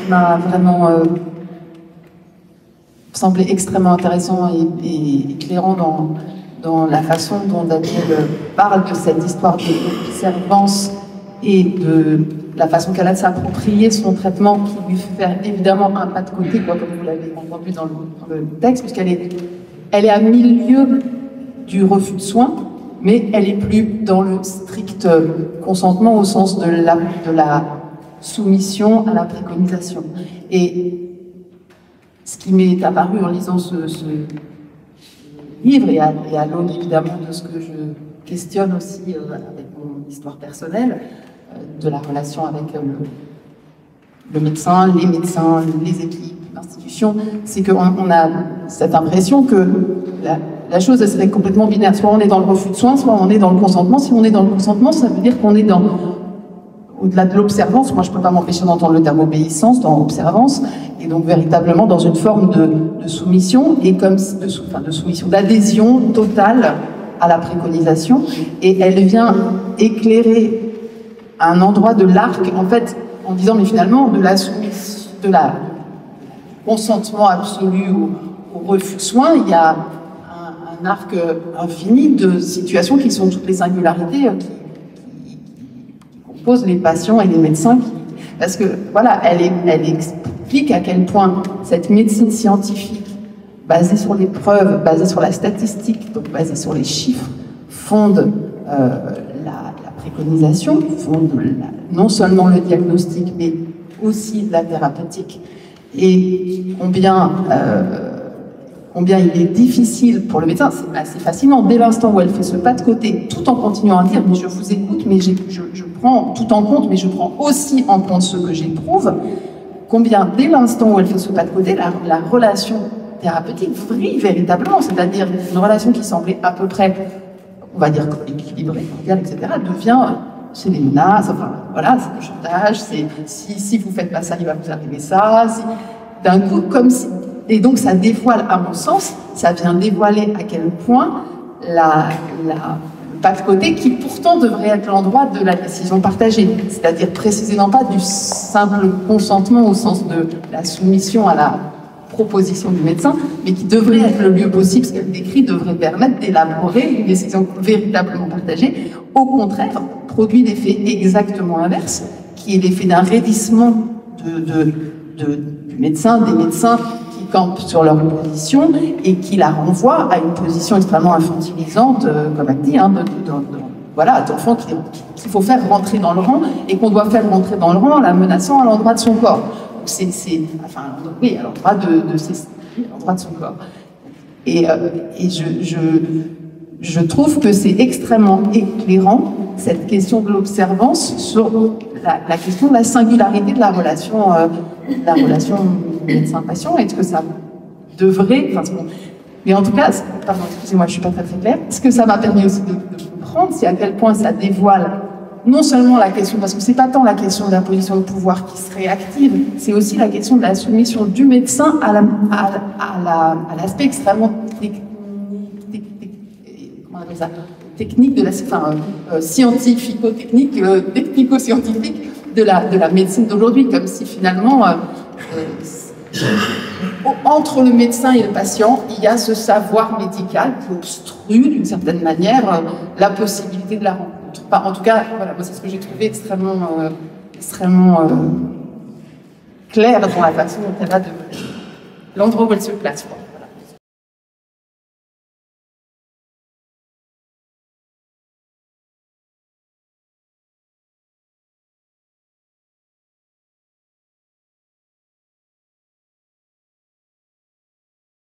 m'a vraiment semblé extrêmement intéressant et éclairant dans la façon dont Daniel parle de cette histoire d'observance et de la façon qu'elle a de s'approprier son traitement, qui lui fait faire évidemment un pas de côté, quoi, comme vous l'avez entendu dans le texte, puisqu'elle est à milieu du refus de soins, mais elle est plus dans le strict consentement au sens de la soumission à la préconisation. Et ce qui m'est apparu en lisant ce livre, et à l'aune évidemment de ce que je questionne aussi avec mon histoire personnelle, de la relation avec le médecin, les équipes, l'institution, c'est qu'on a cette impression que la chose elle serait complètement binaire. Soit on est dans le refus de soins, soit on est dans le consentement. Si on est dans le consentement, ça veut dire qu'on est au-delà de l'observance. Moi, je ne peux pas m'empêcher d'entendre le terme obéissance dans observance, et donc véritablement dans une forme de soumission, et comme de soumission, d'adhésion totale à la préconisation. Et elle vient éclairer un endroit de l'arc, en fait, en disant, mais finalement, de la consentement absolu au refus de soins, il y a un arc infini de situations qui sont toutes les singularités qui composent les patients et les médecins. Parce que, voilà, elle explique à quel point cette médecine scientifique, basée sur les preuves, basée sur la statistique, donc basée sur les chiffres, fonde la préconisation, fonde non seulement le diagnostic, mais aussi la thérapeutique, et combien il est difficile pour le médecin. C'est assez fascinant, dès l'instant où elle fait ce pas de côté, tout en continuant à dire, mais je vous écoute, mais je prends tout en compte, mais je prends aussi en compte ce que j'éprouve, combien dès l'instant où elle fait ce pas de côté, la relation thérapeutique vrille véritablement, c'est-à-dire une relation qui semblait à peu près, on va dire, équilibrée, cordiale, etc., devient, c'est des menaces, enfin voilà, c'est du chantage, c'est si vous faites pas ça, il va vous arriver ça, d'un coup, comme si. Et donc ça dévoile, à mon sens, ça vient dévoiler à quel point le pas de côté, qui pourtant devrait être l'endroit de la décision partagée, c'est-à-dire précisément pas du simple consentement au sens de la soumission à la proposition du médecin, mais qui devrait être le lieu possible, ce qu'elle décrit devrait permettre d'élaborer une décision véritablement partagée. Au contraire, produit l'effet exactement inverse, qui est l'effet d'un raidissement du médecin, des médecins qui campent sur leur position et qui la renvoient à une position extrêmement infantilisante, comme elle dit, voilà, d'enfant qu'il faut faire rentrer dans le rang, et qu'on doit faire rentrer dans le rang en la menaçant à l'endroit de son corps. Oui, à l'endroit de son corps. Et je trouve que c'est extrêmement éclairant, cette question de l'observance, sur la question de la singularité de la relation médecin-patient. Est-ce que ça devrait... mais en tout cas, pardon, excusez-moi, je ne suis pas très claire. Ce que ça m'a permis aussi de comprendre, c'est à quel point ça dévoile non seulement la question, parce que c'est pas tant la question de la position de pouvoir qui serait active, c'est aussi la question de la soumission du médecin à l'aspect extrêmement technique de scientifico-technique, technico-scientifique de la médecine d'aujourd'hui, comme si finalement entre le médecin et le patient, il y a ce savoir médical qui obstrue d'une certaine manière la possibilité de la rencontre. En tout cas, voilà, c'est ce que j'ai trouvé extrêmement clair dans la façon dont elle a de l'endroit où elle se place.